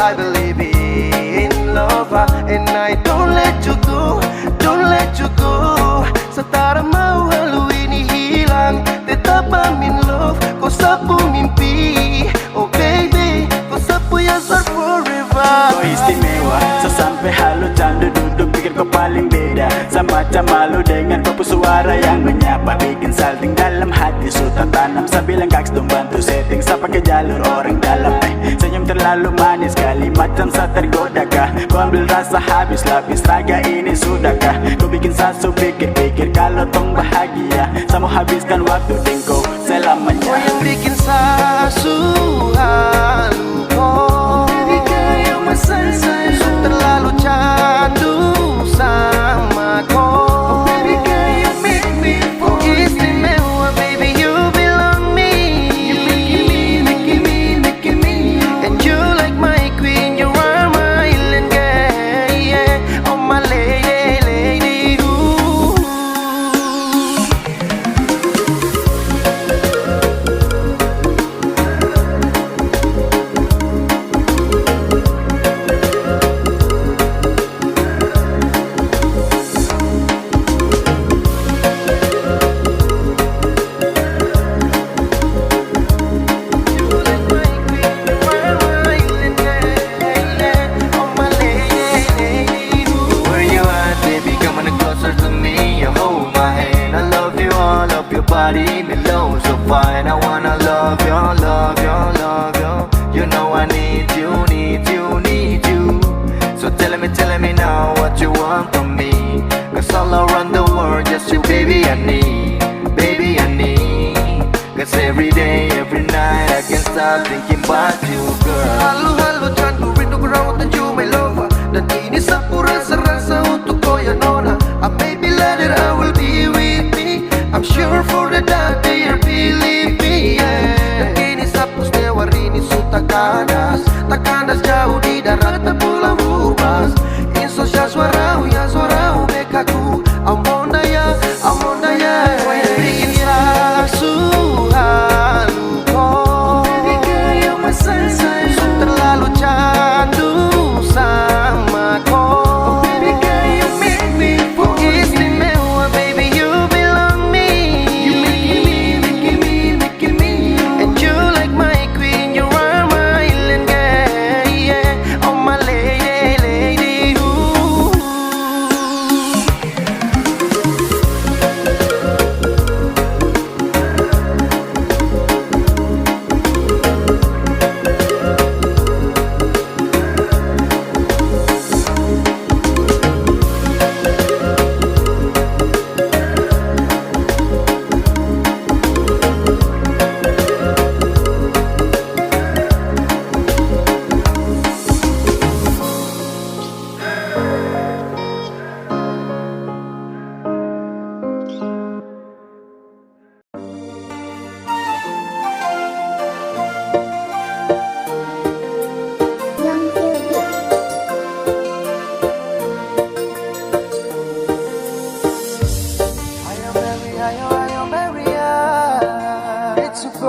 I believe in love, and I don't let you go, don't let you go. Setara mau halu ini hilang, tetap I'm in love. Kau sapu mimpi, oh baby, kau sapu yang forever. Kau istimewa, sesampai halu candu duduk pikir kau paling beda. Semacam malu dengan papu suara yang menyapa, bikin salting dalam hati. Sudah tanam sambil kaks bantu setting sa pakai jalur orang dalam. Senyum terlalu manis, kalimat yang tak tergoda kah? Kau ambil rasa habis, lapis raga ini sudahkah? Kau bikin sasu pikir-pikir kalau tong bahagia. Sama habiskan waktu dengkau selamanya. Kau yang bikin sasu halu kau, baby girl you're my sunshine. Terlalu candu sama kau, baby girl you make me fall. Kau istimewa baby, you belong me. You making me and you like my queen, you are my island girl, yeah. Oh my lady, ooh. Body below so fine, I wanna love you, love you, love you. You know I need you, need you, need you. So tell me now what you want from me. Cause all around the world just you baby I need, baby I need. Cause every day, every night I can't stop thinking about you girl. Halo candu rindu berawat dan you my lover. Dan ini sapu rasa-rasa untuk kau ya nona. Maybe later I will be with me, I'm sure for the day you'll believe me, yeah. Dan kini sapu setiawar ini sudah kandas, tak kandas jauh di darat dan pulau rubas. Insosya suarau ya suarau bekaku, amonda ya. Kau yang bikin sasu halu kau, baby girl you're my sunshine. Terlalu candu sama kau, baby girl you make me fall. Istimewa baby, you belong me. You making me and you like my queen, you are my island girl, yeah. Oh my lady, ooh.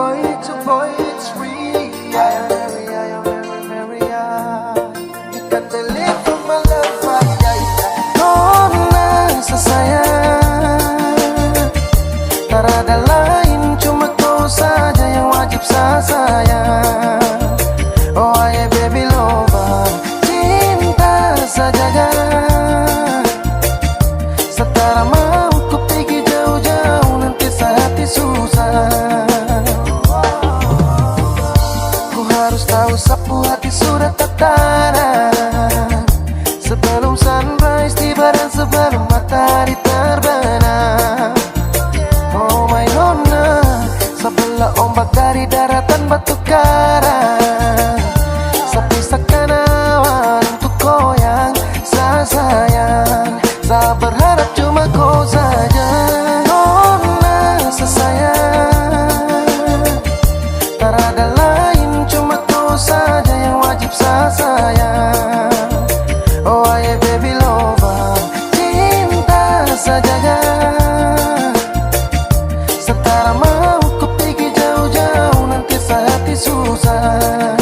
It's a boy, it's real. I am very, you can delete from my love, kau rasa sayang. Tak ada lain, cuma kau saja yang wajib saya sayang. Oh I baby lover, cinta saja. Setara mau ku pergi jauh-jauh, nanti hati susah. Ku harus tahu sapu hati sudah tertanam sebelum sunrise tiba dan sebelum matahari terbenam. Oh my nona, sebelah ombak dari daratan batu karang, sepisahkan awan untuk goyang. Saya sayang, saya berharap cuma kau saja. Nona sayang, tak ada lain, cuma kau saja yang wajib saya sayang. Oh I baby lover, cinta saja. Setara mau ku pergi jauh-jauh, nanti hati susah.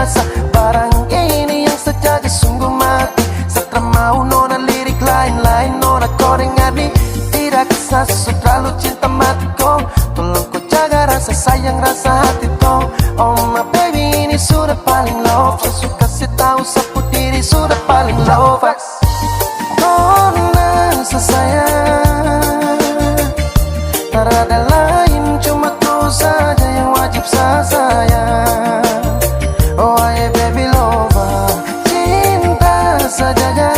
rasa barang ini yang sejati sungguh mati. Setelah mau nona lirik lain-lain, nona kau dengar nih, tidak kisah terlalu cinta mati kau. Tolong kau jaga rasa sayang, rasa hati kau. Oh my baby, ini sudah paling love. Saya kasih tahu sapu diri sudah paling love. Nona sayang, tak ada lain, cuma kau saja yang wajib saya sayang. Oh yeah baby lover, cinta saja ya.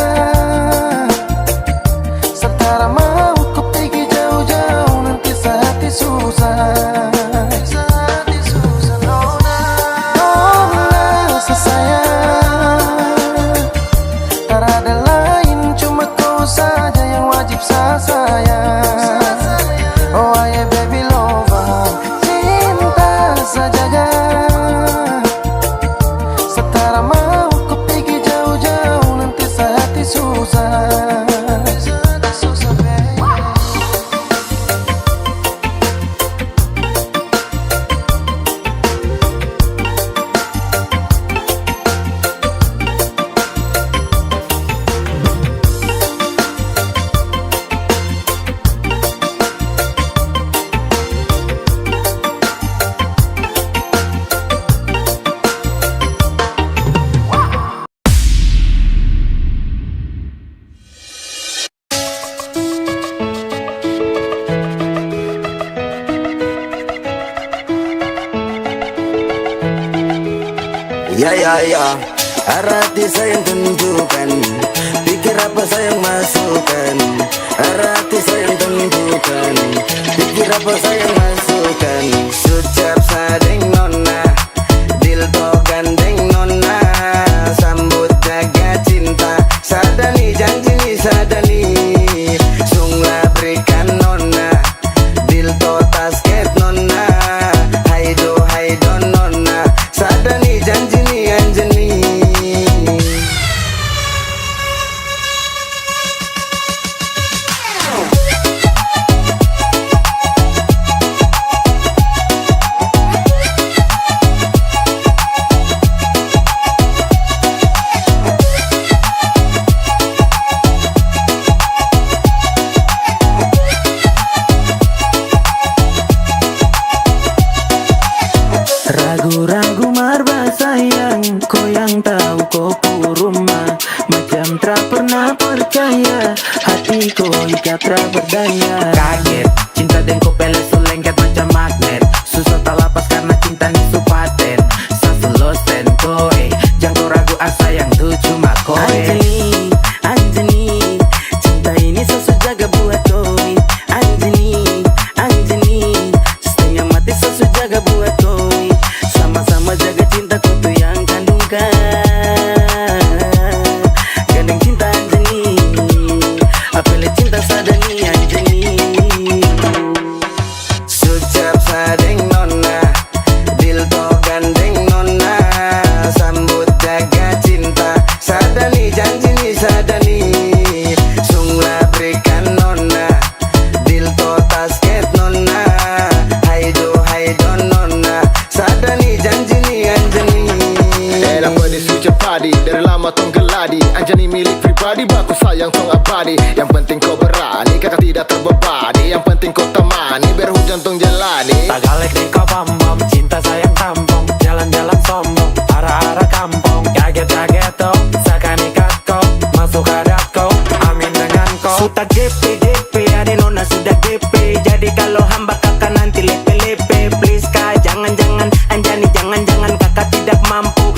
Sekarang mau ku pergi jauh-jauh, nanti hati susah. Nona sayang, tak ada lain, cuma kau saja yang wajib saya sayang. Oh yeah baby lover, cinta saja ya. Sekarang mau ku pergi jauh-jauh, nanti hati susah. Ya, arah hati sayang tunjukkan, pikir apa sayang masukkan. Arah hati sayang tunjukkan, pikir apa sayang masukkan. Sucap sadeng nona, dilto gandeng nona, sambut jaga cinta, sadani janji ni sadani. Sunglah berikan nona, dilto tasket nona, haido nona, sadani janji ni anjani. Ragu-ragu marba sayang, kau yang tahu kau rumah. Macam tak pernah percaya, hati kau ikat tak berdaya. Kaget, cinta dan kau pele lengket macam magnet. Susah tak lepas karena cinta ni supaten. Saselosen koe, jangan kau ragu sayang tu cuma koe. Anjani, Anjani, cinta ini sesu jaga buat koi. Anjani, Anjani, setengah mati sesu jaga buat koi. Sama-sama jaga cinta kau tu yang kandungkan. Gandeng cinta Anjani, apele cinta sadani Anjani. Sucap sadeng nona, dilto gandeng nona, sambut jaga cinta, sadani janji ni sadani. Sunglah berikan nona, dilto tasket nona, haido nona, sadani janji ni anjani. Elang pada sucap padi, dari lama tong geladi. Anjani milik pribadi, baku sayang tong abadi. Yang penting kau berani, kakak tidak terbebani. Yang penting kau temani, biar hujan tong jalani. Tak galak deh kau bom-bom, cinta sayang tampung. Jalan-jalan sombong, arah-arah kampung. Kaget-kaget kau, seakan ikat kau, masuk hadap kau, amin dengan kau. Sudah GP, ada nona sudah GP. Jadi kalau hamba kakak nanti lepe-lepe. Please kak, jangan-jangan Anjani, jangan-jangan kakak tidak mampu.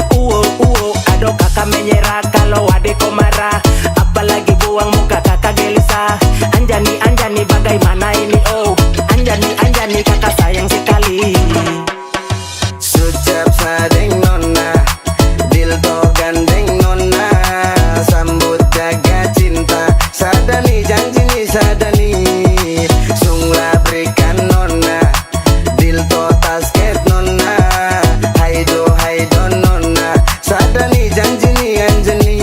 Aduh kakak menyerah kalau adek kau marah. Apalagi buang muka kakak gelisah. Anjani, bagaimana ini oh. Anjani, kakak sayang sekali. Sucap sadeng nona, dilto gandeng nona, sambut jaga cinta, sadani janji ni sadani. Sunglah berikan nona, dilto tasket nona, haido nona, sadani janji ni anjani.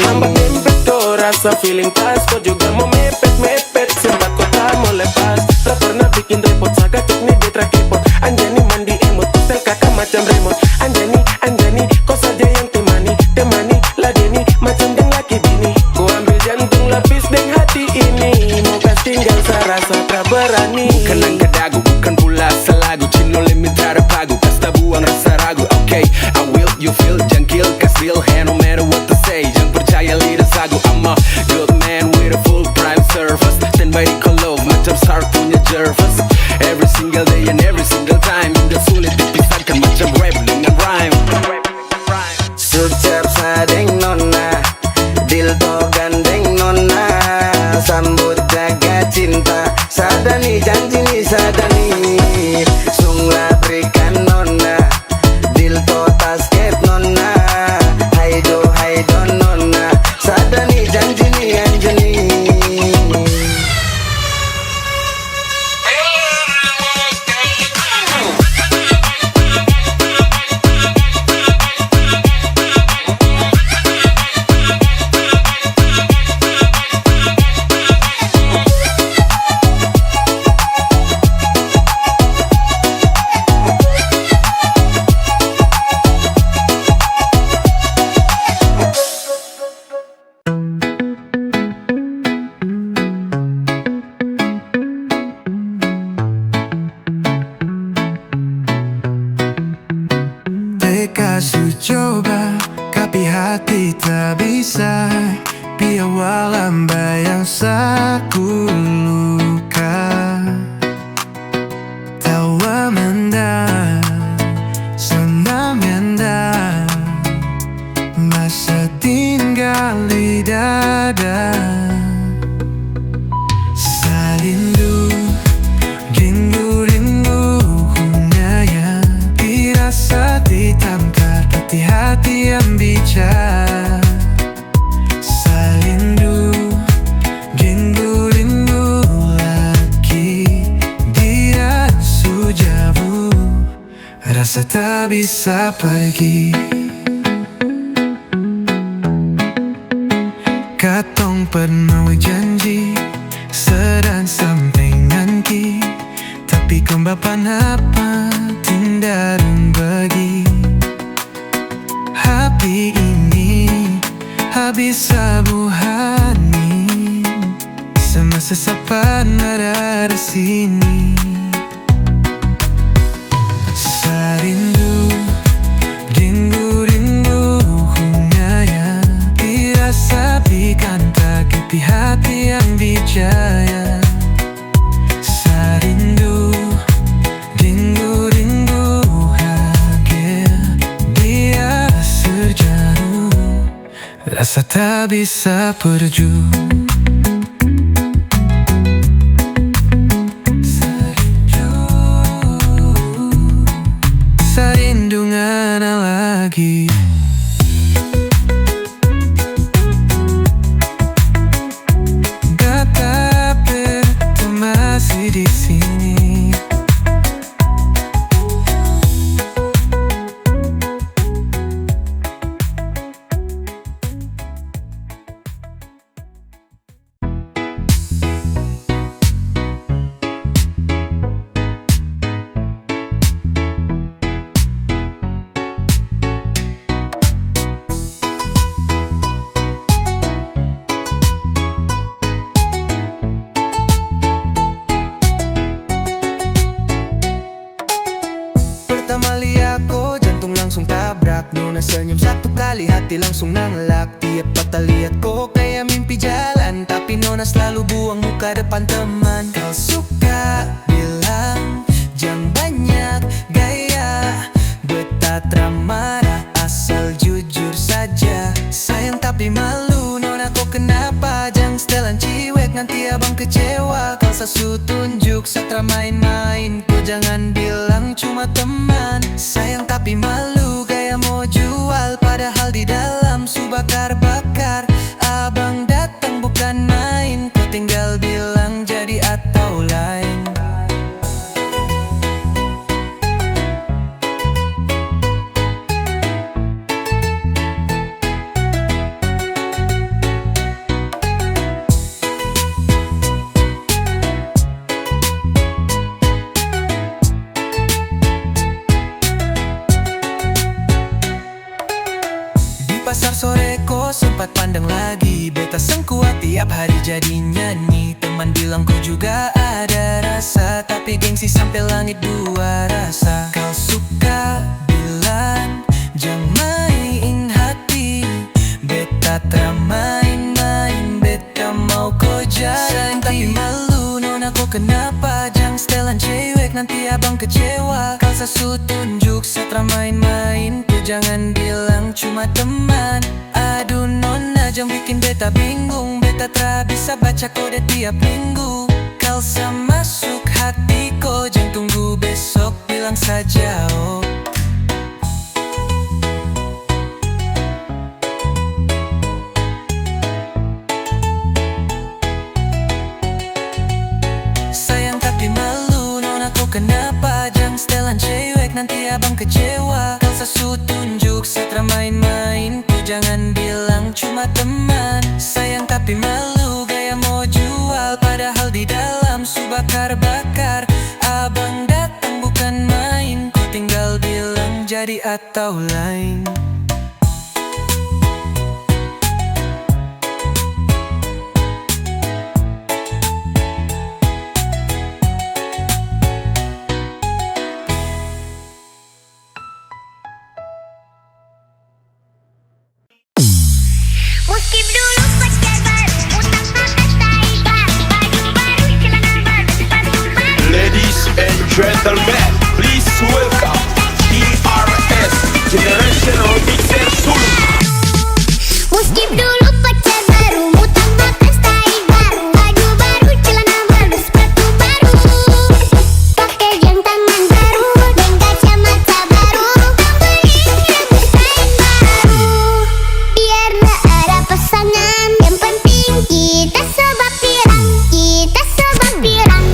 Hamba mempet kau rasa feeling pas. Kau juga mau mepet, sempat kau tak mau lepas. Tak pernah bikin repot, saga cuk nih di track repot. Anjani mandi emot, tel kakak macam remote. Anjani, kau kill cause real hand no matter what to say. Jangan percaya lidah sagu. I'm a good man with a full prime service. Standby di kolov macam star punya Jervis. Every single day and every single time. Hingga sulit dipisahkan macam rap dengan rhyme. Sucap sadeng nona, dildo gandeng nona, sambut jaga cinta, sadani janji ni sadani, sunglah berikan nona, dildo tasket nona, haido nona, sadani janji ni anjani. Kasih coba, tapi hati tak bisa. Biawal amba yang saku luka. Tawa menda, senang menda, masa tinggal di dada. Sarindu, rindu hunaya, dirasa ditangkap hati yang bicara. Salindu, rindu lagi. Dia sujauh, rasa tak bisa pergi. Katong pernah janji sedang sampingan ki, tapi kembapan apa tindak bagi. Happy ini habis sabuhani, semasa sapan ada di sini. Sarindu, rindu hunaya, dirasa bikan sakit hati yang bijaya. Sarindu, rindu hagia, dia sejauh, rasa tak bisa perju. Sarindu ngana lagi. Tapi masih di sini. Pertama lihat kau jantung langsung tabrak. Nona senyum satu kali hati langsung nanglak. Tiap patah lihat kau kayak mimpi jalan, tapi Nona selalu buang muka depan teman. Kau suka bilang jangan banyak gaya, betatra marah asal jujur saja. Sayang tapi malu Nona kau kenapa? Jangan setelan ciwek nanti abang kecewa. Kau sasu tunjuk satra main-main, kau jangan bilang cuma teman. Sayang tapi malu gaya mau jual, padahal di dalam su bakar-bakar. Abang datang bukan main, kau tinggal bilang jadi atau lain. Pasar sore kau sempat pandang lagi, beta sengkuat tiap hari jadi nyanyi. Teman bilang kau juga ada rasa, tapi gengsi sampai langit dua rasa. Kau suka bilang jangan main kecewa. Kau selalu tunjuk setelah main-main, ku jangan bilang cuma teman. Aduh nona jangan bikin beta bingung, beta tak bisa baca kode tiap minggu. Kau masuk hatiku, jangan tunggu besok, bilang saja oh. Sayang tapi malu, nona kau kenapa? Jangan setelan cewek, nanti abang kecewa. Kau selalu tunjuk setelah main-main, ku jangan bilang cuma teman. Sayang tapi malu, gaya mau jual, padahal di dalam su bakar-bakar. Abang datang bukan main, ku tinggal bilang jadi atau lain. Skip dulu pacar baru, utang pakai style baru, baju baru, celana baru, sepatu baru. Ladies and gentlemen, please welcome DRS Generation Mixer Sulu. Skip dulu pacar baru, utang pakai style baru, baju baru, celana baru, sepatu baru. Pakai jam tangan baru dan kacamata baru, beli rambut style baru. Biar nggak ada pasangan, yang penting kita sebab pirang, kita sebab pirang.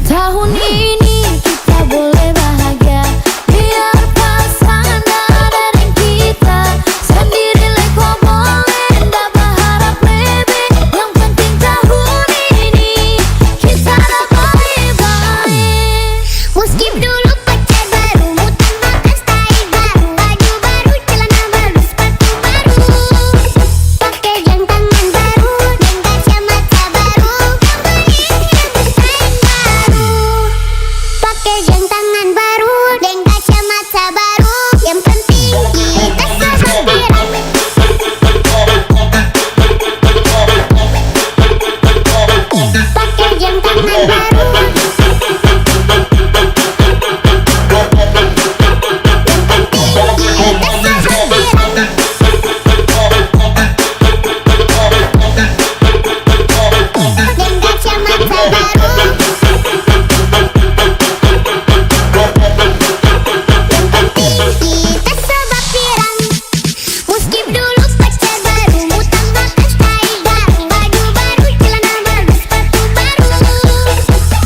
Tahun ini kita boleh bahagia, biar pasangan ada dan kita sendiri leko boleh, ndak berharap lebih. Yang penting tahun ini kita dapat baik. Skip dulu pacar baru, utang pakai style baru, baju baru, celana baru, sepatu baru. Pakai jam tangan baru dan kacamata baru, beli rambut style baru. Pakai jam tangan baru dan kacamata baru, yang penting kita sebab pirang. Pakai jam tangan baru, kita sebab pirang. Dan kacamata baru, kita sebab pirang. Skip dulu pacar baru, utang pakai style baru, baju baru, celana baru, sepatu baru.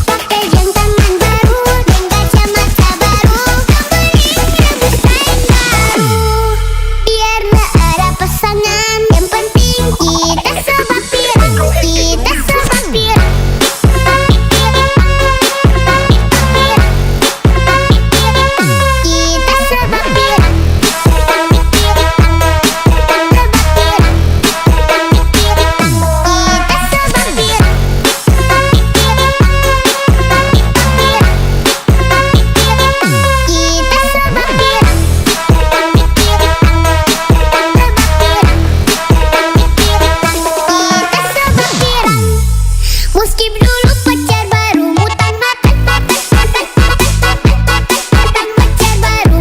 Pakai jam tangan baru dan kacamata baru, beli rambut style baru. Biar nggak ada pasangan, yang penting kita sebab pirang, kita sebab pirang. Kita sebab pirang. Skip dulu pacar baru, utang pakai pacar baru, pacar baru,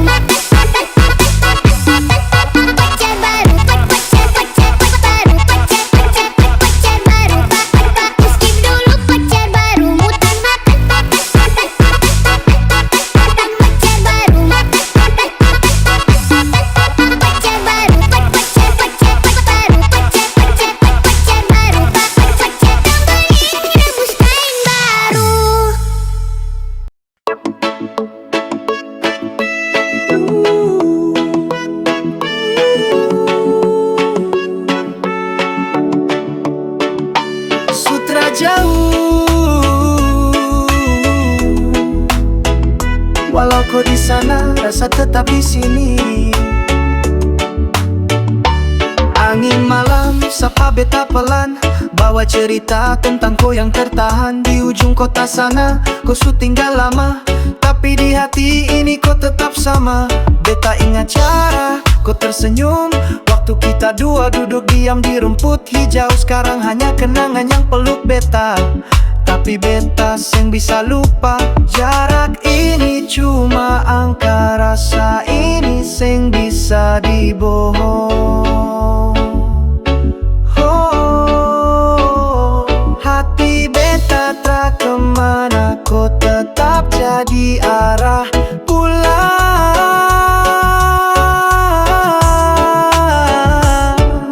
pacar baru. Skip dulu pacar baru, utang pakai pacar baru, pacar baru, Sutra jauh, walau ku kau di sana, rasa tetap di sini. Angin malam, sapa beta pelan, bawa cerita tentang kau yang tertahan di ujung kota sana. Kau su tinggal lama, tapi di hati ini kau tetap sama. Beta ingat cara kau tersenyum waktu kita dua duduk diam di rumput hijau. Sekarang hanya kenangan yang peluk beta, tapi beta seng bisa lupa. Jarak ini cuma angka, rasa ini seng bisa dibohong. Hati beta tak kemana, kau tetap jadi arah pulang.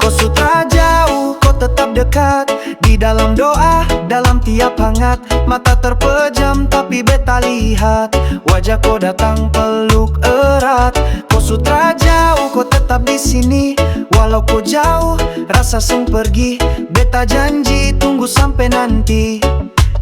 Kau sutra jauh, kau tetap dekat, di dalam doa, dalam tiap hangat. Mata terpejam tapi beta lihat, wajah kau datang peluk erat. Kau sutra jauh, kau tetap di sini. Walau kau jauh, rasa seng pergi. Beta janji tunggu sampai nanti.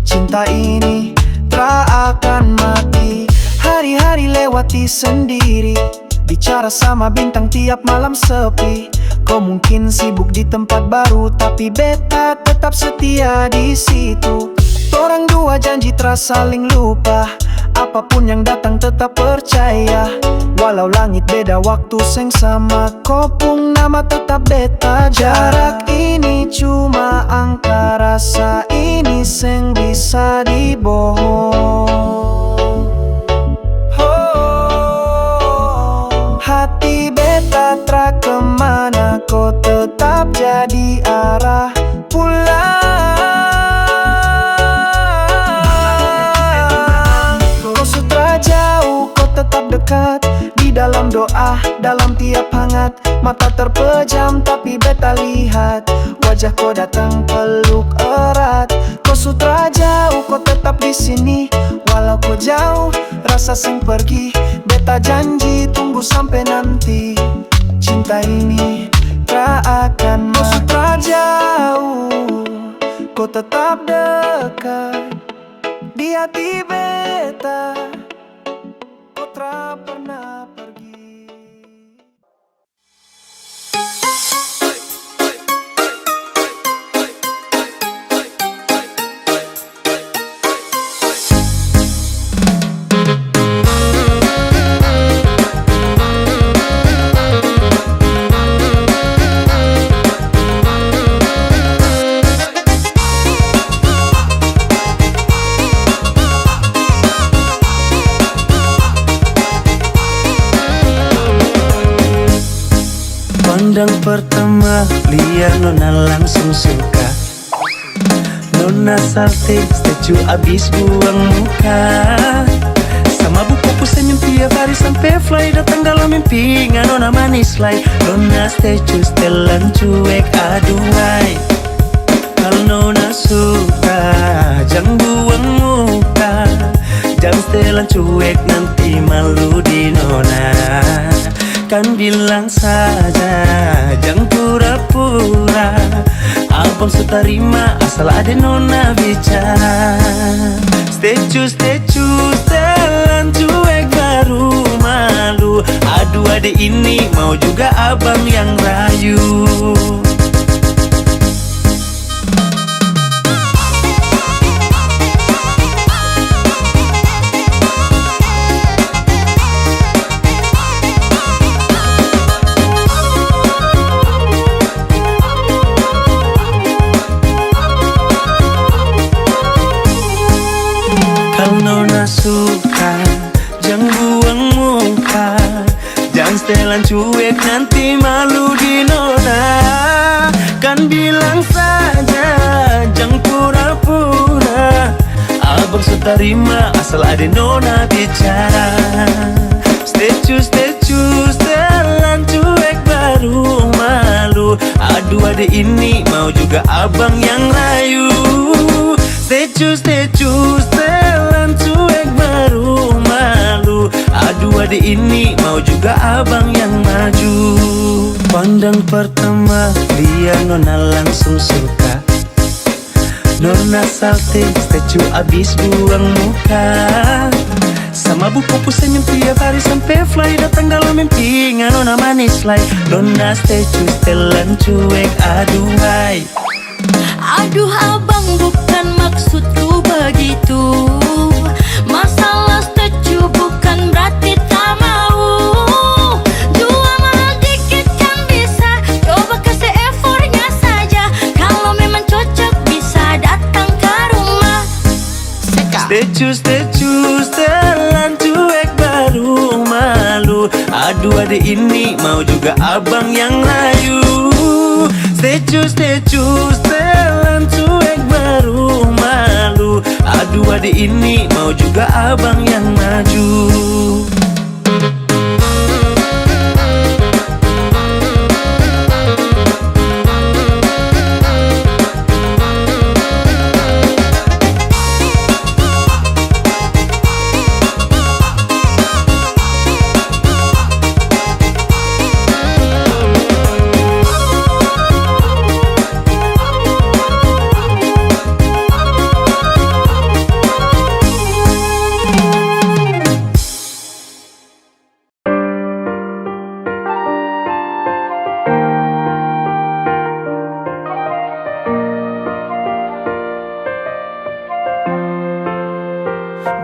Cinta ini tak akan mati. Hari-hari lewati sendiri, bicara sama bintang tiap malam sepi. Kau mungkin sibuk di tempat baru, tapi beta tetap setia di situ. Orang dua janji terasa saling lupa, apapun yang datang tetap percaya. Walau langit beda, waktu seng sama, kau pun nama tetap beta. Jarak ini cuma angka, rasa ini seng bisa dibohong. Hati beta tak kemana, kau tetap jadi arah pulang. Kau sutra jauh, kau tetap dekat, di dalam doa, dalam tiap hangat. Mata terpejam tapi beta lihat, wajah kau datang peluk erat. Kau sutra jauh, kau tetap di sini. Walau kau jauh, rasa seng pergi. Beta janji tunggu sampai nanti. Cinta ini tak akan mati. Kau sutra jauh, kau tetap dekat, di hati beta kau tak pernah pergi. Pandang pertama, lihat Nona langsung suka. Nona salting, statue abis buang muka. Sama buku senyum tiap hari sampai fly, datang dalam mimpi Nona manis lay. Nona statue setelan cuek, aduhai. Kalau Nona suka, jangan buang muka. Jangan setelan cuek, nanti malu di Nona. Kan bilang saja, jangan pura-pura. Abang suka terima, asal ada Nona bicara. Statue, setelan cuek baru malu. Aduh adek ini mau juga abang yang rayu. Nona suka, jangan buang muka. Jangan setelan cuek, nanti malu di Nona. Kan bilang saja, jangan pura-pura. Abang suka terima, asal ada Nona bicara. Statue, setelan cuek baru malu. Aduh adek ini mau juga abang yang rayu. Statue, setelan cuek baru malu. Aduh adek ini mau juga abang yang maju. Pandang pertama, lihat Nona langsung suka. Nona salting, statue abis buang muka. Sama buku senyum tiap hari sampai fly datang dalam mimpi nganona manis like Dona stay telan cuek aduhai. Aduh abang bukan maksudku begitu. Masalah setuju bukan berarti tak mau. Dua mahal dikit kan bisa, coba kasih effortnya saja. Kalau memang cocok bisa datang ke rumah. Stay telan cuek baru malu. Aduh adik ini mau juga abang yang layu. Stay telan cuek baru malu. Aduh adik ini mau juga abang yang maju.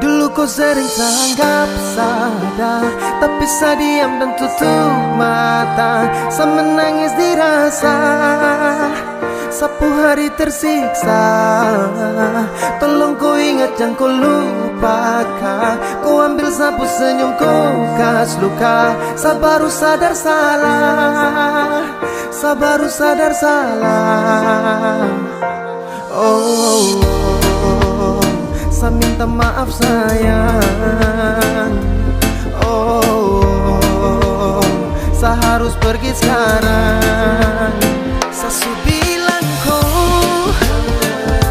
Dulu kau sering tanggap sadar, tapi saya diam dan tutup mata. Saya menangis dirasa, sapu hari tersiksa. Tolong kau ingat jangan kau lupakan. Kau ambil sapu senyum kau kas luka. Saya baru sadar salah, saya baru sadar salah. Oh, saya minta maaf sayang. Oh, saya harus pergi sekarang. Saya bilang kau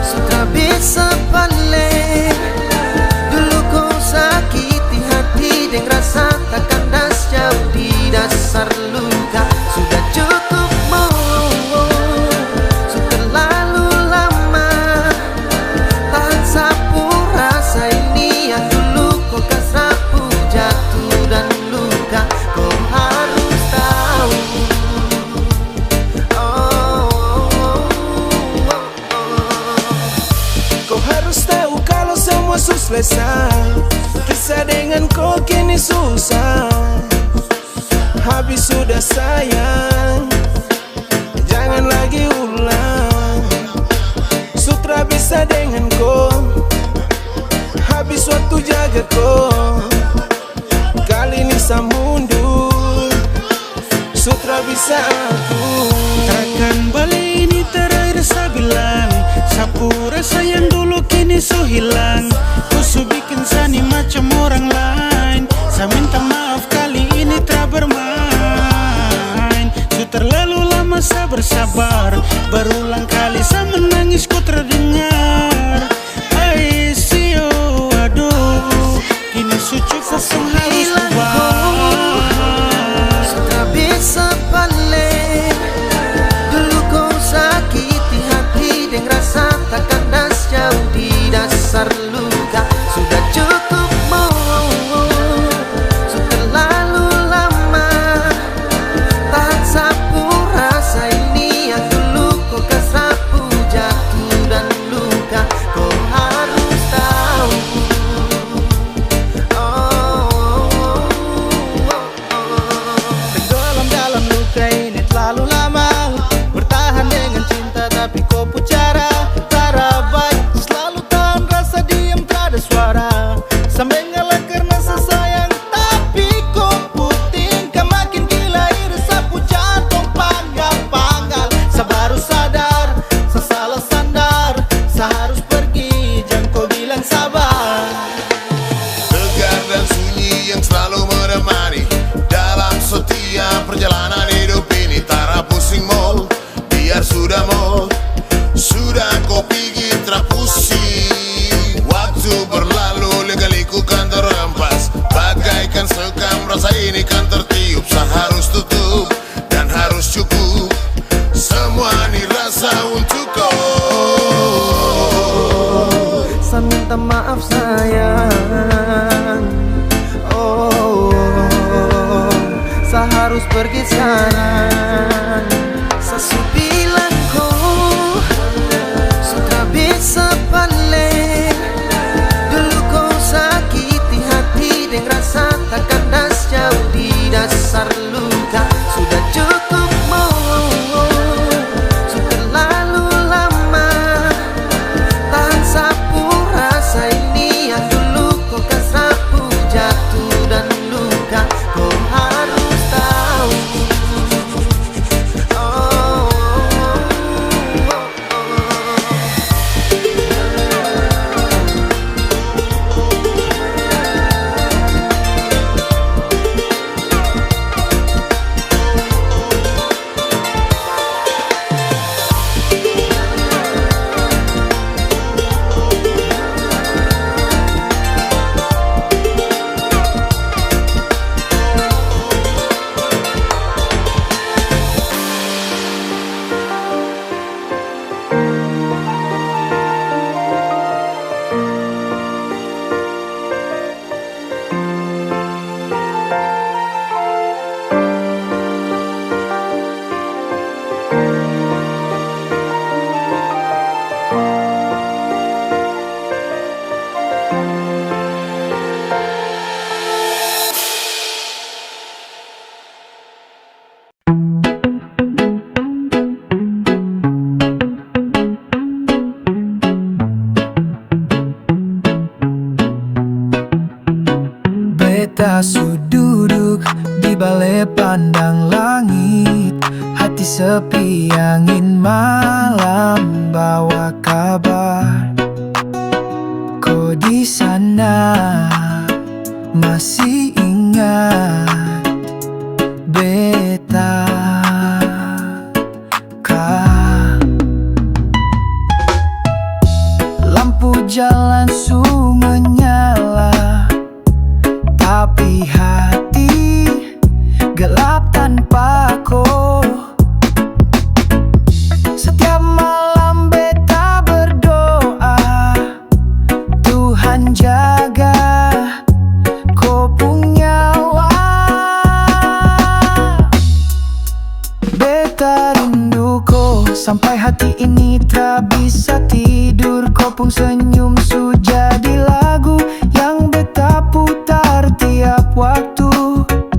sudah bisa balik. Dulu kau sakiti hati dan rasa tak kandas jauh di dasar luka. Sudah cukup sudah terlalu lama tahan sapu rasa ini yang dulu kau sapu jatuh dan luka. Kau harus tahu. Kau harus tahu kalau semua selesai. Kisah dengan kau kini susah. Habis sudah sayang, jangan lagi ulang. Sutra bisa dengan kau. Habis waktu jaga kau. Kali ini saya mundur. Sutra bisa aku. Takkan balik ini terakhir saya bilang. Sapu rasa yang dulu kini so hilang. Kau so bikin sani macam orang lain. Saya minta maaf kali ini tak bermain. Su terlalu lama saya bersabar. Berulang kali saya menangis kau terdengar. I see you, aduh. Kini su cukup pun harus ubah. Sudah bisa balik. Dulu kau sakiti hati dan rasa tak kandas jauh di dasar luka. Sudah cukup sudah terlalu lama tahan sapu rasa ini yang dulu kau sapu jatuh dan luka. Kau harus tahu. Dalam luka ini terlalu lama bertahan dengan cinta tapi kau pucara. Baik selalu tahan rasa diam tak ada suara. Sampai ngalah karena sesayang tapi kau putingkan makin gila iri sapu jantung panggal-panggal. Saya baru sadar, saya salah sandar. Saya harus pergi, jangan kau bilang sabar. Tegar dan sunyi yang selalu menemani dalam setiap perjalanan hidup ini. Tara pusing mall, biar sudah mall. Sudah kau pikir terpusing. Waktu berlalu legaliku kan terhempas. Bagaikan sekam rasa ini kan tertiup. Saya harus tutup dan harus cukup. Semua ini rasa untuk kau. Saya minta maaf sayang. harus pergi sana. Sasu bilang kau sudah bisa balik. Dulu kau sakiti hati dengan rasa tak kandas jauh di dasar luka. Sudah cukup sudah lalu lama. Tahan sapu rasa ini yang dulu kau kan sapu jatuh dan luka. Kau harus tahu. Beta duduk di balai pandang langit. Hati sepi angin malam bawa kabar. Kau di sana masih ingat beta kah? Lampu jalan sungai menyala, tapi hati gelap tanpa kau. Setiap malam beta berdoa, Tuhan jaga kau punya nyawa. Beta rindu kau sampai hati ini tak bisa tidur. Kau pun senyum su jadi lagu yang beta putar tiap waktu.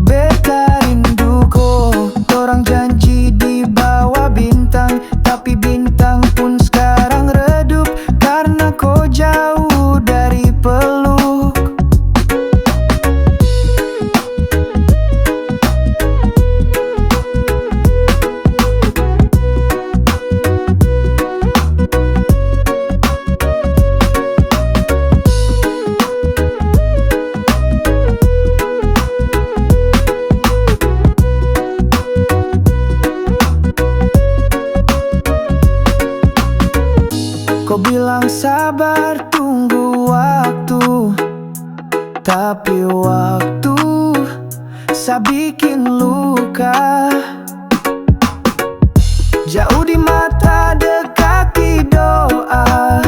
Beta rindu kau, orang janji di bawah bintang, tapi bintang pun sekarang redup karena kau jauh dari peluk. Kau bilang sabar tunggu waktu, tapi waktu sa bikin luka. Jauh di mata dekat di doa,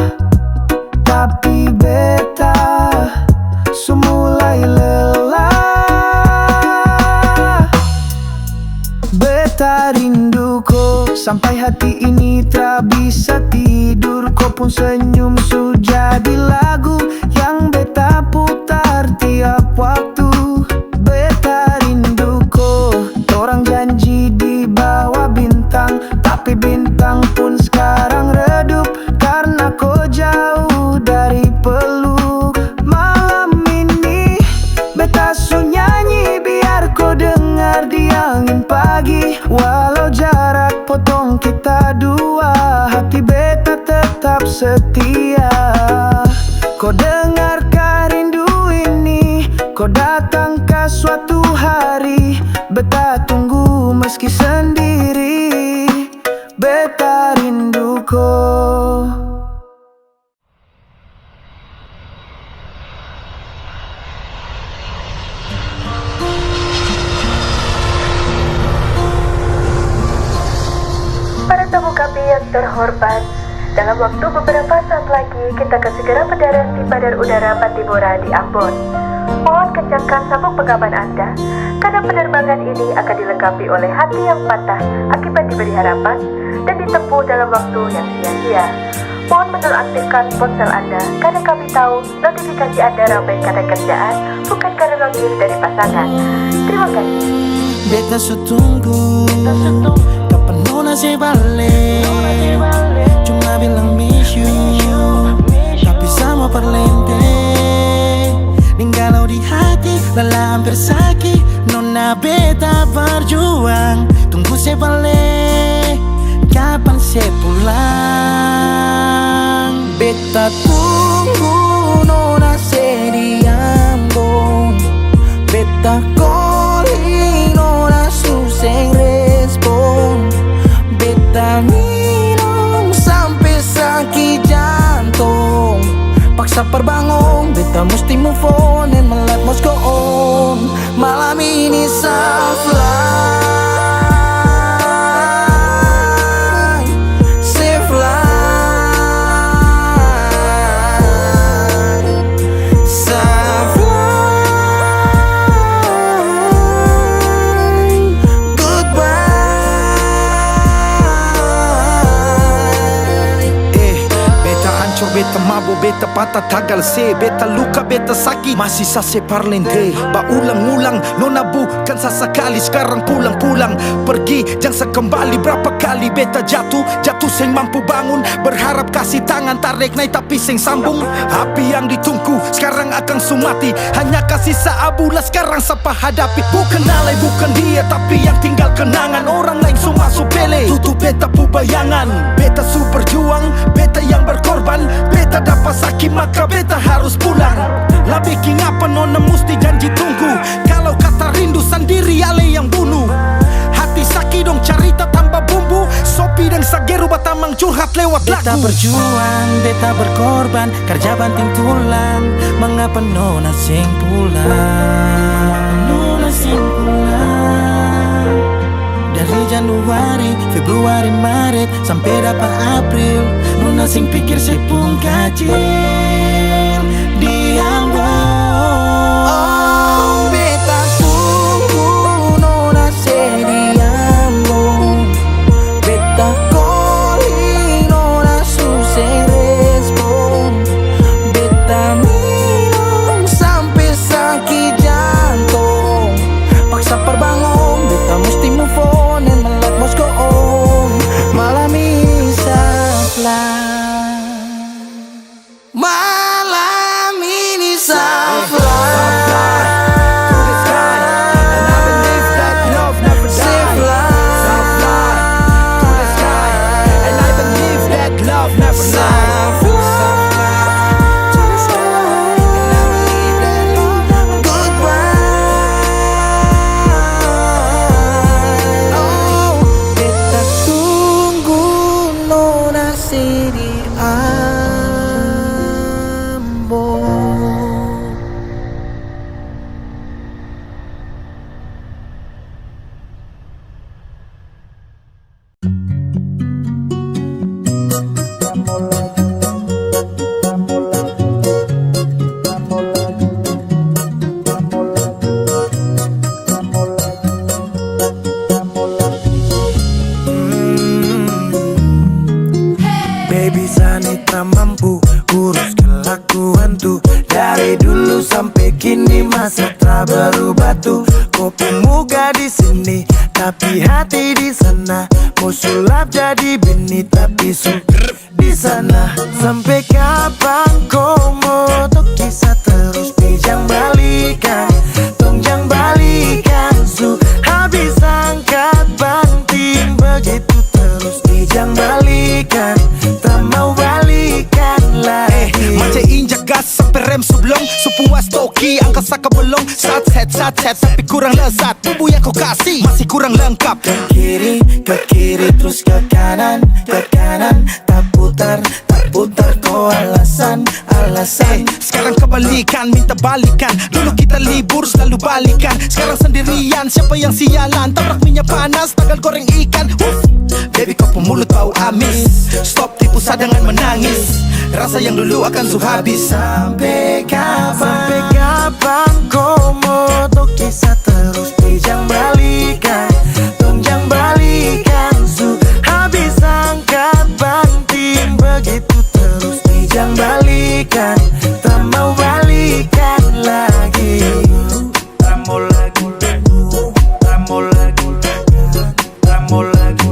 tapi beta mulai lelah. Beta rindu kau sampai hati ini tak bisa tidur. Kau pun senyum su jadi lagu yang beta putar tiap waktu. Beta rindu kau, orang janji di bawah bintang, tapi bintang pun sekarang redup karena kau jauh dari peluk. Malam ini beta su nyanyi biar kau dengar di angin pagi. Walau jarak potong kita dua, hati beta tetap setia. Kau dengarkan rindu ini, kau datangkah suatu hari. Beta tunggu meski sendiri, beta rindu kau. Para tamu kami yang terhormat, Dalam waktu beberapa saat lagi, kita akan segera mendarat di Bandar Udara Patibura di Ambon. Mohon kencangkan sabuk pengaman Anda, karena penerbangan ini akan dilengkapi oleh hati yang patah akibat diberi harapan dan ditempuh dalam waktu yang sia-sia. Mohon menonaktifkan ponsel Anda, karena kami tahu notifikasi Anda ramai karena kerjaan, bukan karena notif dari pasangan. Terima kasih. Beta sutunggu, kapan nona se balik. Cuma bilang miss you, tapi sama perlente. Ninggalau di hati, lelah hampir sakit. Nona beta berjuang, tunggu se balik. Kapan se pulang? Beta tunggu nona se di Ambon. Beta calling nona suseng respon. Beta minum sampai sakit jantung. Paksa perbangun, beta mesti move on and my life must go on. Malam ini soft life. Beta mabo, beta patah tagal se. Beta luka, beta sakit, masih sase parlente. Ba ulang-ulang, nona bukan sesekali. Sekarang pulang-pulang, pergi jangan sekembali. Berapa kali beta jatuh seng mampu bangun. Berharap kasih tangan, tarik naik tapi seng sambung. Api yang ditunggu, sekarang akan sumati. Hanya kasih seabulah, sekarang siapa hadapi. Bukan alay, bukan dia, tapi yang tinggal kenangan. Orang lain semua supele, tutup beta pu bayangan. Beta su berjuang, beta yang berkorban. Beta dapat sakit maka beta harus pulang. Lah bikin apa nona mesti janji tunggu. Kalau kata rindu sendiri ale yang bunuh. Hati sakit dong cerita tambah bumbu. Sopi dan sageru batamang curhat lewat lagu. Beta berjuang, beta berkorban, kerja banting tulang. Mengapa nona sing pulang? Nona sing pulang. Dari Januari, Februari, Maret sampai dapat April. Nona sing pikir saya pun kacil di Ambon. Oh, beta tunggu nona se di Ambon. Beta calling nona susah respon. Beta minum sampai sakit jantung. Paksa perbangun, beta mesti move on and my life must go on. Malam ini saflah. Malam ini Baby Sanitra mampu urus kelakuan tuh. Dari dulu sampai kini masa tak berubah tuh. Kopi muka di sini tapi hati di sana. Mau sulap jadi bini tapi di sana. Sampai kapan kau mau tuh kisah terus dijang balikan. Tongjang balikan su habis angkat banting. Begitu terus dijang balikan. Tak mau balikan lagi. Macam injak gas sampai rem sebelum sepuas toki angkat saka belum. Sat set tapi kurang lezat. Bumbu yang kau kasih masih kurang lengkap. Ke kiri terus ke kanan tak putar kau alasan. Sekarang kebalikan minta balikan. Dulu kita libur selalu balikan. Sekarang sendirian siapa yang sialan. Tabrak minyak panas tagal goreng ikan. Baby kau pun mulut bau amis. Stop tipu saya dengan menangis. Rasa yang dulu akan su habis. Sampai kapan kau mau tok kisah terus pijang balikan. Tongjang balikan su habis angkat banting. Begitu terus pijang balikan. Tak mau balikan lagi. Tak mau lagi. Tak mau lagi. Tak mau lagi.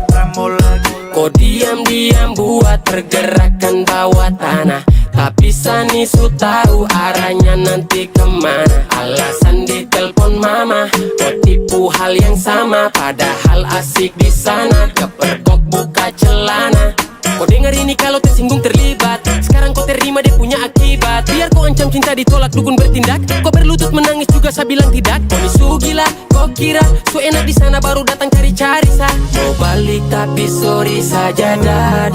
Tak mau lagi. Kau diam-diam buat pergerakan bawah tanah, tapi Sani su tahu arahnya nanti kemana. Alasan di telepon mama, kau tipu hal yang sama. Padahal asik di sana, kepergok buka celana. Kau dengar ini kalau tersinggung terlibat. Sekarang kau terima dia punya akibat. Biar kau ancam cinta ditolak dukun bertindak. Kau berlutut menangis juga saya bilang tidak. Kau ni su gila, kau kira su enak di sana baru datang cari-cari sa. Mau balik tapi sorry saja da.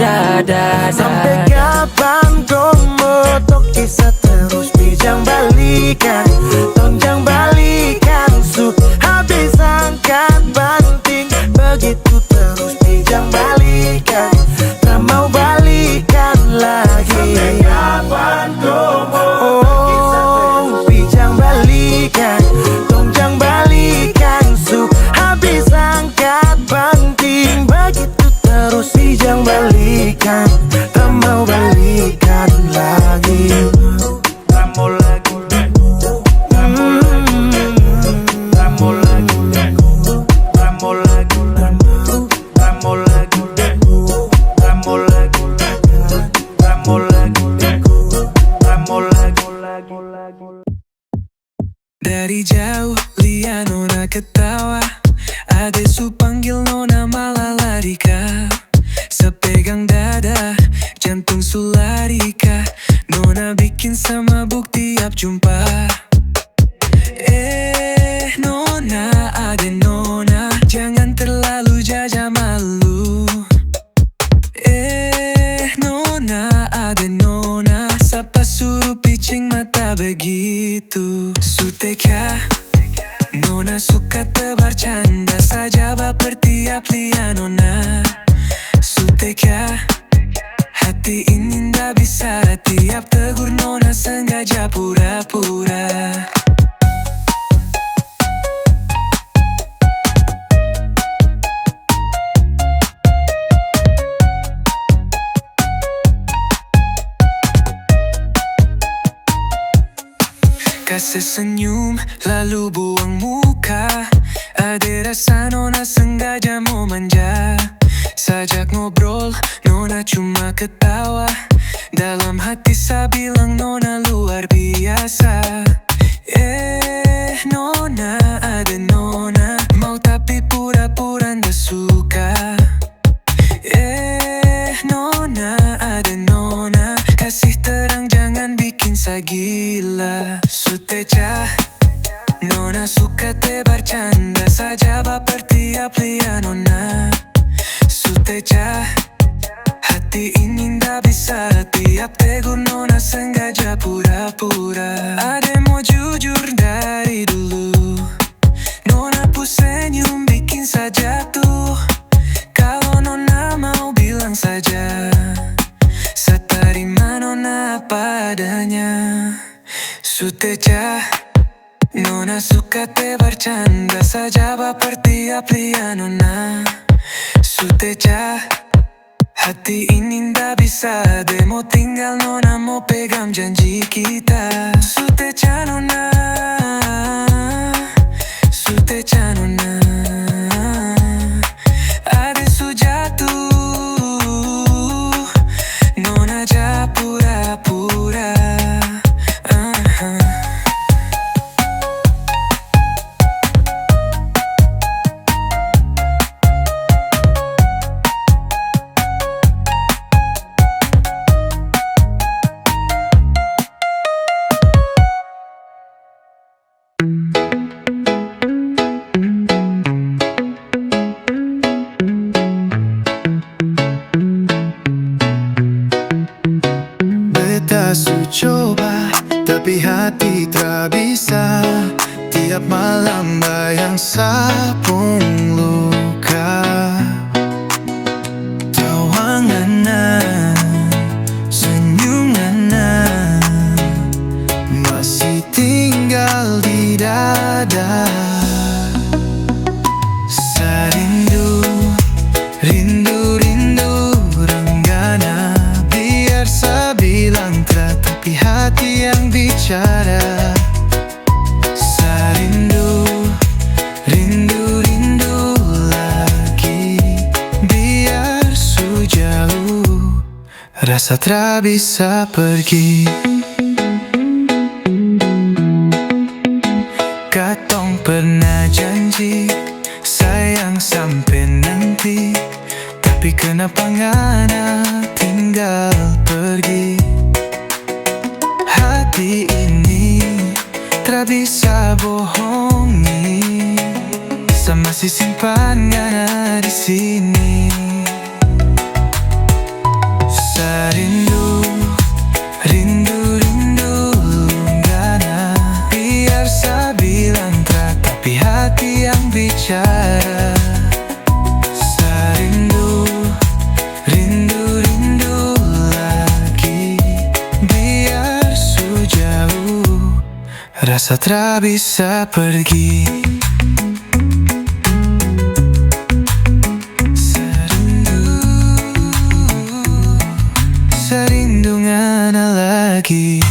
Sampai kapan kau mau tok kisah terus pijang balikan. Tongjang balikan su habis angkat banting. Begitu terus pijang balikan. Tak mau balikan lagi. Sampai kapan kau mau tok kisah terus pijang balikan. Tongjang balikan su habis angkat banting. Begitu terus pijang balikan. Tak mau balikan lagi. Tak mau lagi. Tak mau lagi. Tak mau lagi. Tak mau lagi. Tak mau lagi. Tak mau lagi. Tak mau lagi. Tak mau lagi. Dari jauh lihat Nona ketawa. Ade su panggil Nona malah lari kah. Sepegang dada, jantung su lari kah. Nona bikin sama bukti tiap jumpa. Nona, ade Nona, jangan terlalu jaja malu. Nona, ade Nona, siapa suruh pitching mata begitu. Suteka, Nona suka tebar canda saja baper tiap lihat Nona. Suteka, hati ini ndak bisa tiap tegur Nona sengaja pura-pura. Kasih senyum lalu buang muka. Ada rasa Nona sengaja mau manja. Sajak ngobrol Nona cuma ketawa. Dalam hati saya bilang Nona luar biasa. Nona, ada Nona, mau tapi pura-pura ndak suka. Nona, ada Nona, kasih terang jangan bikin saya gila. Suteca, Nona suka tebar canda saja baper tiap lihat Nona. Suteca, hati ini ndak bisa tiap tegur Nona sengaja pura-pura. Ada mau jujur dari dulu, Nona pu senyum bikin saja tuh. Kalau Nona mau bilang saja, saya terima Nona apa adanya. Suteca, Nona suka tebar canda saja baper tiap lihat Nona. Suteca, hati ini ndak bisa demo tinggal Nona mau pegang janji kita. Suteca Nona, Suteca Nona, ada su jatuh Nona ja pura-pura. Su coba tapi hati tak bisa. Tiap malam bayang sapung luka. rasa tak bisa pergi. Katong pernah janji sayang sampai nanti, tapi kenapa ngana tinggal pergi. Hati ini tak bisa bohongi, sama si simpan ngana di sini. Rindu, rindu, rindu ngana. Biar saya bilang tak, tapi hati yang bicara. Rindu, rindu, rindu lagi. Biar sejauh rasa tak bisa pergi. Serindungan lagi.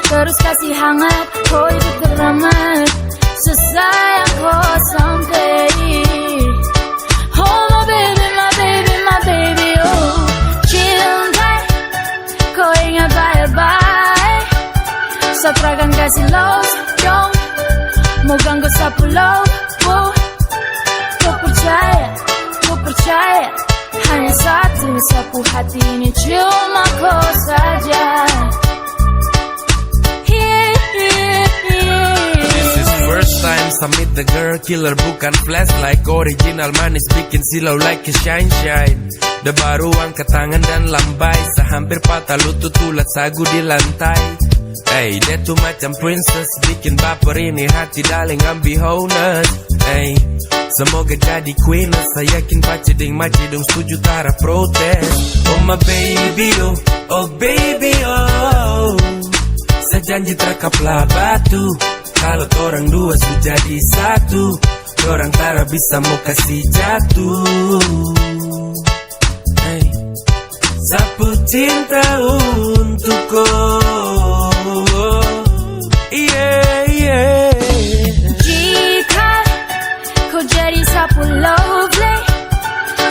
Terus kasih hangat, kau itu teramat. Sesayang kau sampai. Oh my baby, my baby, my baby, oh. Cinta, kau ingat baik-baik. Satrakan kasih love, dong. Mau ganggu sapu love, oh. Kau percaya, hanya satu sapu hati ini cuma kau saja. First time submit the girl killer, bukan flashlight. Original manis bikin silau like a shine. Udah baru angkat tangan dan lambai, sehampir patah lutut ulat sagu di lantai. Hey, dia tuh macam princess, bikin baper ini hati darling I'm honest. Hey, semoga jadi queen, saya yakin paciding macidung setuju tara protes. Oh my baby, oh baby, oh. Saya janji terkaplah batu. Kalau orang dua sudah jadi satu, orang tara bisa mau kasih jatuh. Hey. Sapu cinta untuk kau, yeah, yeah. Jika kau jadi sapu lovely,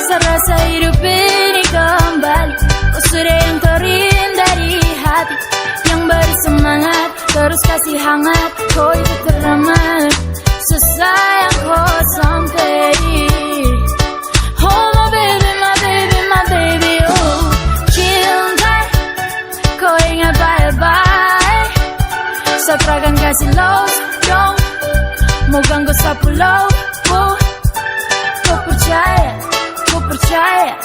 serasa hidup ini kembali. Kau sudah yang terindah di hati, yang bersemangat, terus kasih hangat, kau itu teramat. Sesayang kau sampai. Oh my baby, my baby, my baby, oh. Cinta, kau ingat baik-baik. Satrakan kasih love, dong. Mau ganggu sapu love, oh. Kau percaya,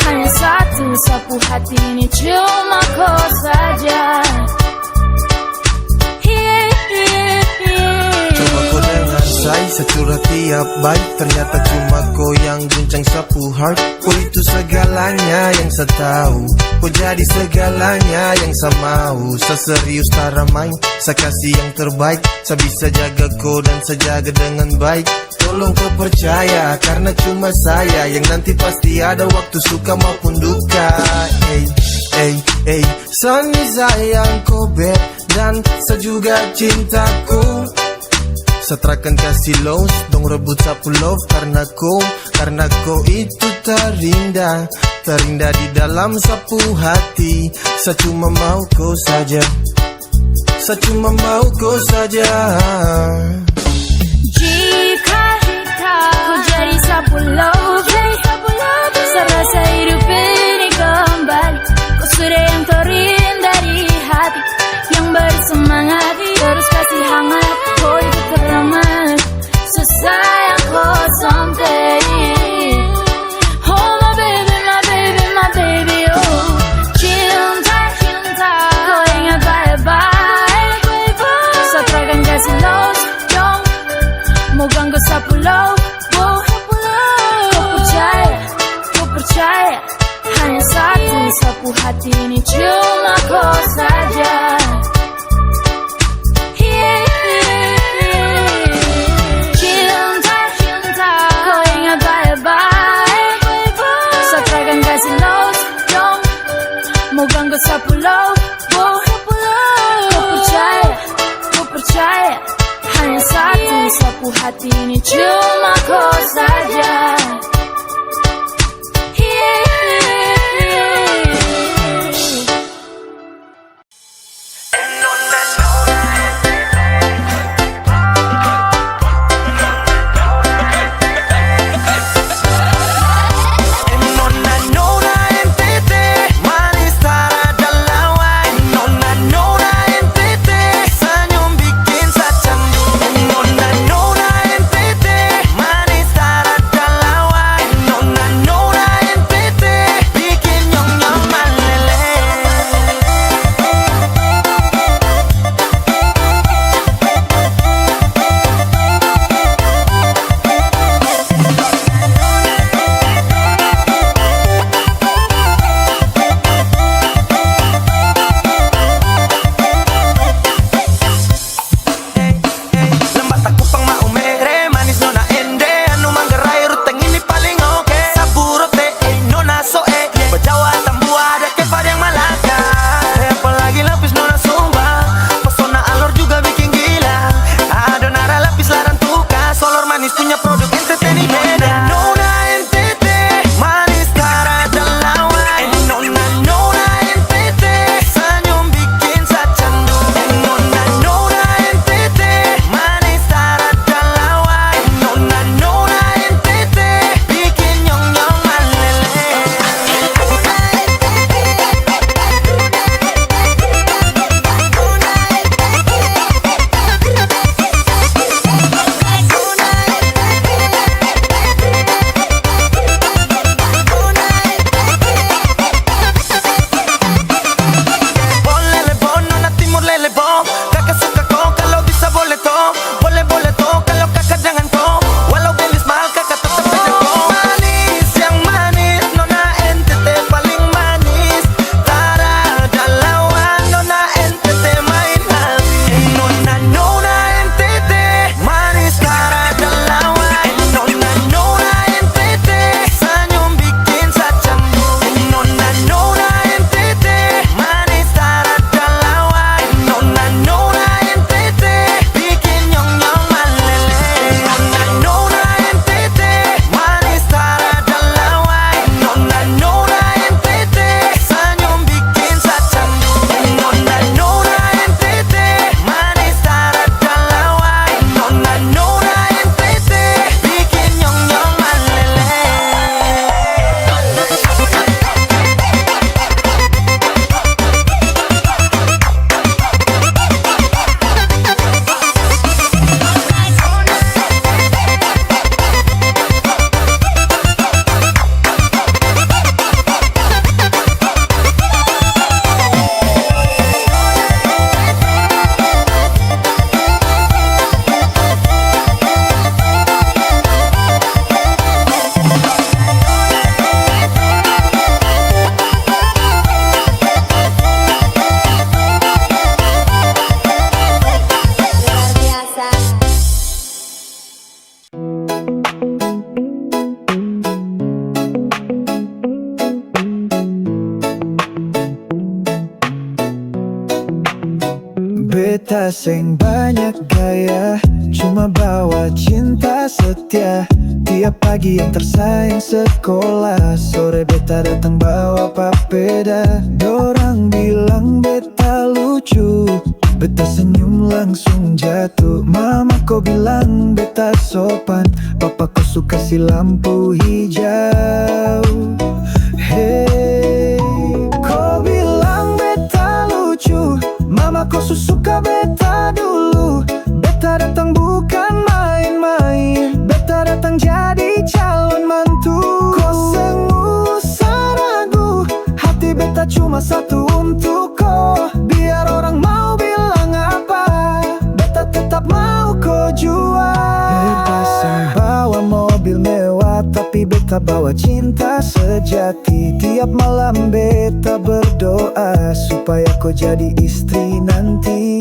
hanya satu sapu hati ini cuma kau saja. Coba kau dengar say, securah tiap baik. Ternyata cuma kau yang guncang sapu heart. Kau itu segalanya yang saya tahu. Kau jadi segalanya yang saya mau. Seserius tara main, saya kasih yang terbaik. Saya bisa jaga kau dan saya jaga dengan baik. Tolong kau percaya, karena cuma saya yang nanti pasti ada waktu suka maupun duka. Hey, Sunny sayang kau beb, dan saya juga cintaku. Setrakan kasih los, dong rebut sapu love. Karena kau itu terindah di dalam sapu hati. Saya cuma mau kau saja, saya cuma mau kau saja. Jika kau jadi sapu lovely, serasa hidup ini kembali. Kau sudah yang sapu hati ini cuma kau saja. Cinta, kau ingat baik-baik. Satrakan kasih love, dong. Mau ganggu sapu love, kau percaya. Hanya satu sapu hati ini cuma kau saja. Beta seng banyak gaya, cuma bawa cinta setia. Tiap pagi yang tersayang sekolah, sore beta datang bawa papeda. Dorang bilang beta lucu, beta senyum langsung jatuh. Mama kau bilang beta sopan, papa kau suka si lampu hijau. Hey, kau bilang beta lucu, mama kau suka beta dulu. Beta datang bukan main-main, beta datang jadi calon mantu. Kau sengusah ragu, hati beta cuma satu untuk kau. Biar orang mau bilang apa, beta tetap mau kau jual. Beta seng bawa mobil mewah, tapi beta beta bawa cinta sejati. Tiap malam beta berdoa supaya kau jadi istri nanti.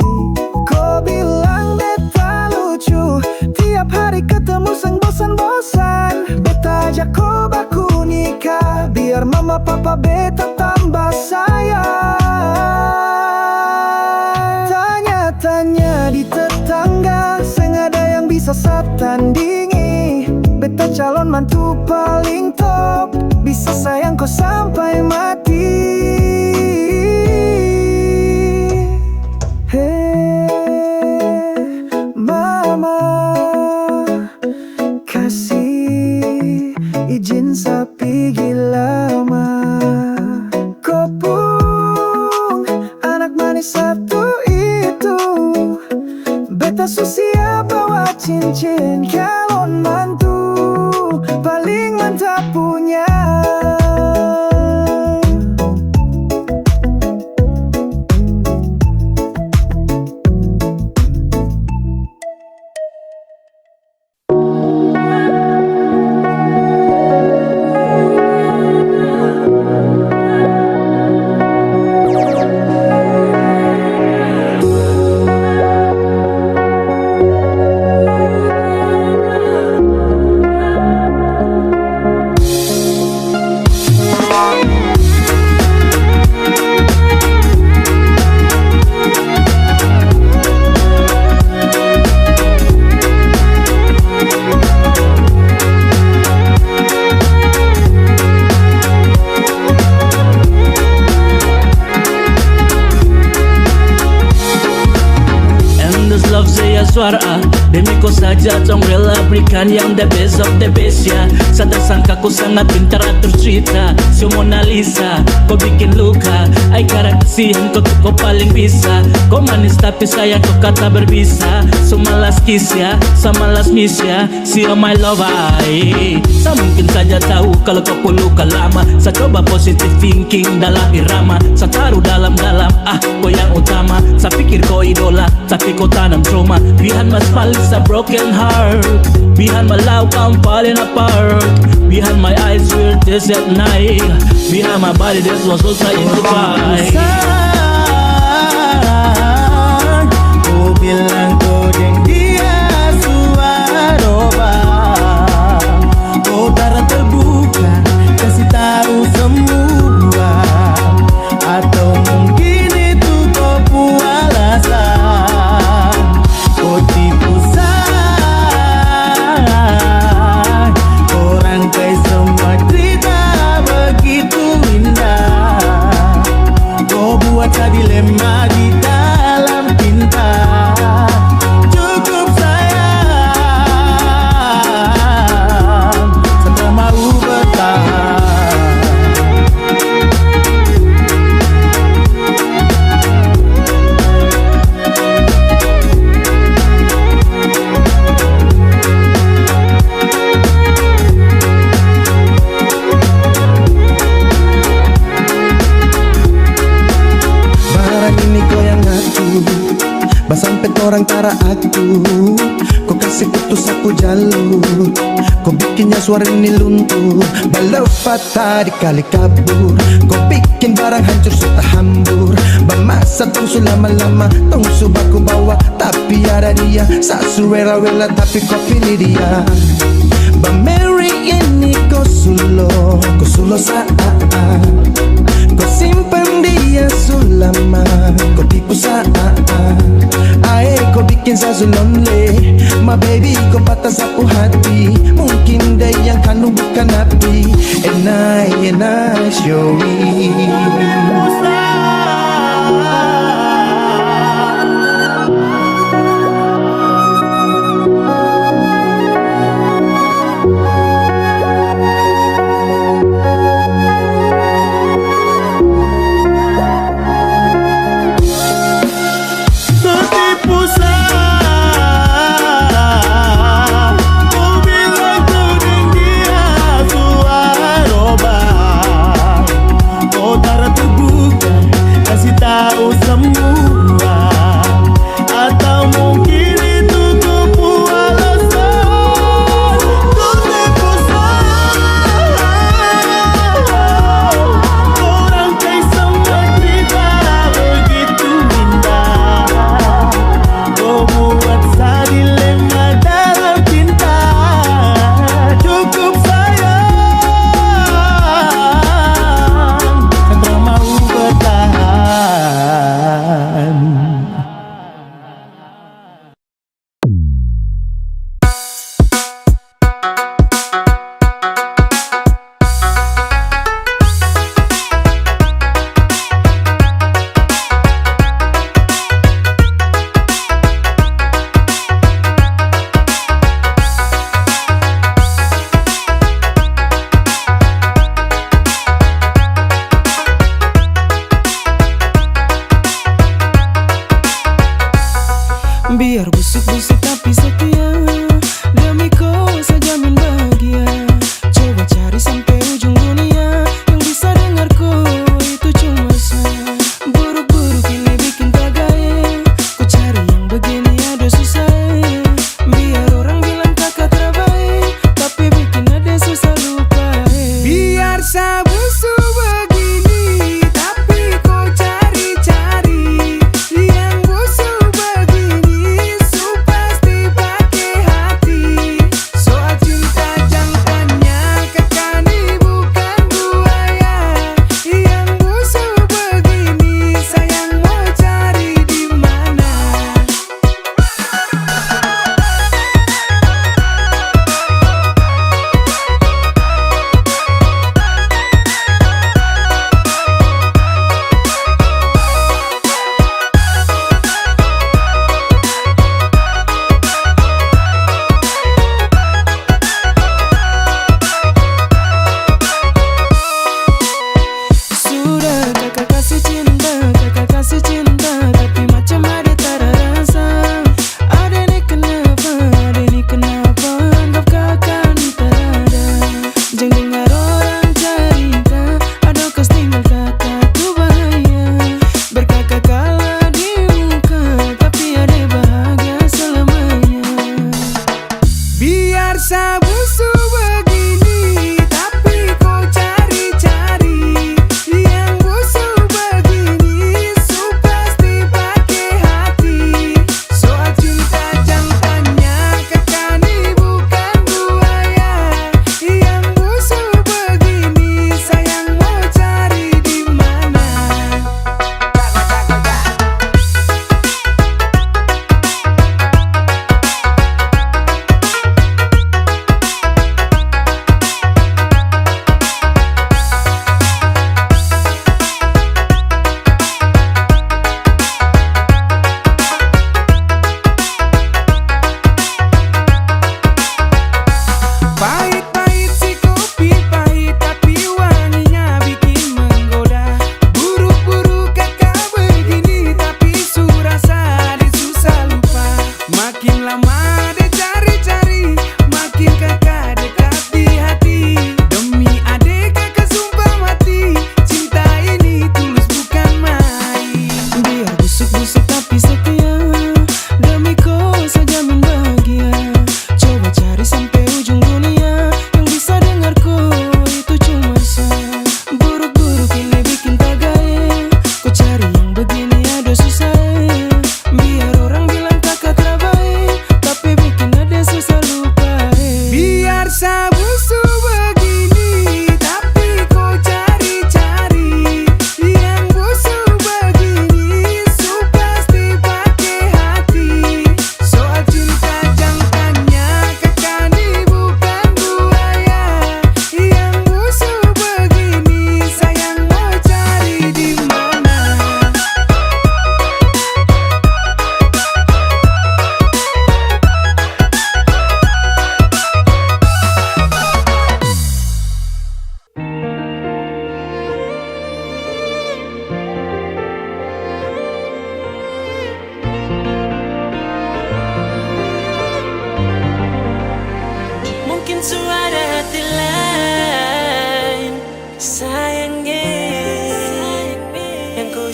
Kau bilang beta lucu, tiap hari ketemu seng bosan-bosan. Beta ajak kau baku nikah, biar mama papa beta tambah sayang. Tanya-tanya di tetangga, seng ada yang bisa satandingi. Beta calon mantu paling top, bisa sayang kau sampai mati. Mama, kasih izin sapi gila ma. Kopung anak manis satu itu, beta susia bawa cincin calon mantu paling mantap punya. Suara demi kau saja tong rela berikan yang the best of the best ya. Sadar sangka kau sangat pintar atur cerita. Si Mona Lisa kau bikin luka. Ay karena kasihan kau paling bisa. Kau manis tapi sayang kau kata berbisa. So malas kiss ya, sama malas miss ya. Si oh my love ay. Sa mungkin saja tahu kalau kau pun luka lama. Sa coba positive thinking dalam irama. Sa taruh dalam-dalam kau yang utama. Sa pikir kau idola tapi kau tanam trauma. Behind my smile is a broken heart. Behind my love I'm falling apart. Behind my eyes we're tears at night. Behind my body there's was also in the fight. Kau bilang kau dan dia suaroba. Kau tarah terbuka, kasih tahu semua. Atau mungkin itu kau puas alasan. Kau tipu saya, kau rangkai semua cerita begitu indah. Kau buat saya dilema di dalam cinta. Cukup sayang, saya tak mau bertahan. Sampai orang tara aku, kau kasih putus aku jalur. Kau bikinnya suara ini luntur, balau patah dikali kabur. Kau bikin barang hancur serta hambur. Bermasa tungsu lama-lama, tungsu baku bawa. Tapi ada dia, sasu rela-rela tapi kau pilih dia. Bameri ini kau sulo saat kau simpan dia sulama. Kau tipu saat ae kau bikin saya so lonely. My baby kau patah sapu hati. Mungkin dia yang kanu bukan api. And I show me. Darah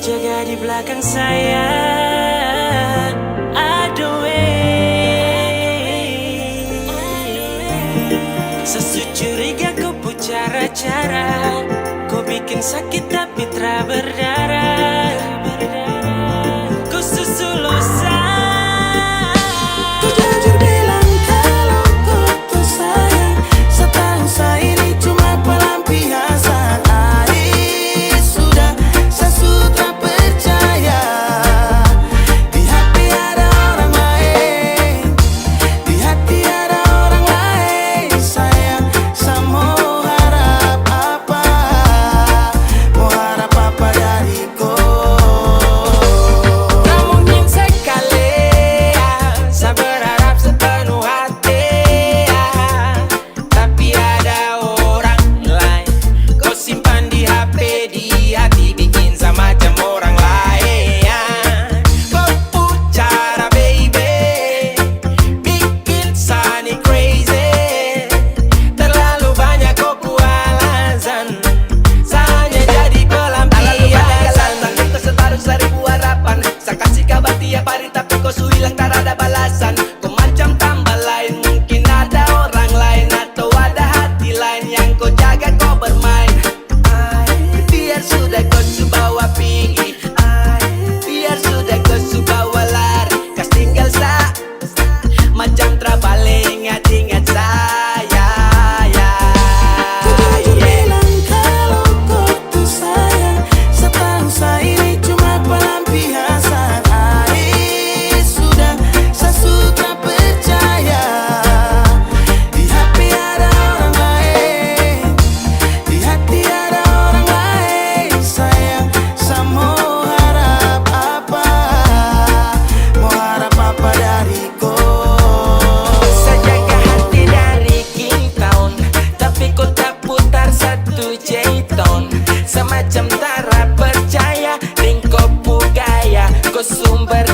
jaga di belakang saya. Aduh, sesujuriga kau pu cara-cara, kau bikin sakit tapi tak berdarah. Kau susulusan. Kau jujur bilang kalau kau tuh sayang, setahu saya ini cuma pelampiasan. Sudah, saya sudah percaya. Di hati ada orang lain, di hati ada orang lain. Sayang, saya mau harap apa dariku. Tak mungkin sekali saya berharap sepenuh hati, tapi ada orang lain. Kau simpan di HP, di hati, bikin sama macam orang lain. Kau pu cara baby, bikin Sunny crazy. Terlalu banyak kau pu alasan, hanya jadi pelampiasan. Kau setaruh 1000 harapan, saya kasih kabar tiap hari tapi kau su hilang tak ada balasan. Kau macam tambah lain, mungkin ada orang lain atau ada hati lain yang kau jaga kau bermain. Biar sudah kau su bawa pergi, biar sudah kau su bawa lari. Kas tinggal macam terbalik, ingat-ingat saya. Jujur bilang kalau kau tuh sayang, setahu saya ini cuma pelampiasan. Sudah, saya sudah percaya. Di hati ada orang lain, di hati ada orang lain. Sayang, saya mau harap apa dariku. Saya jaga hati dari King Town, tapi kau tak putar satu J-Tone. Semacam tak percaya, ring kau pu gaya, kau sumber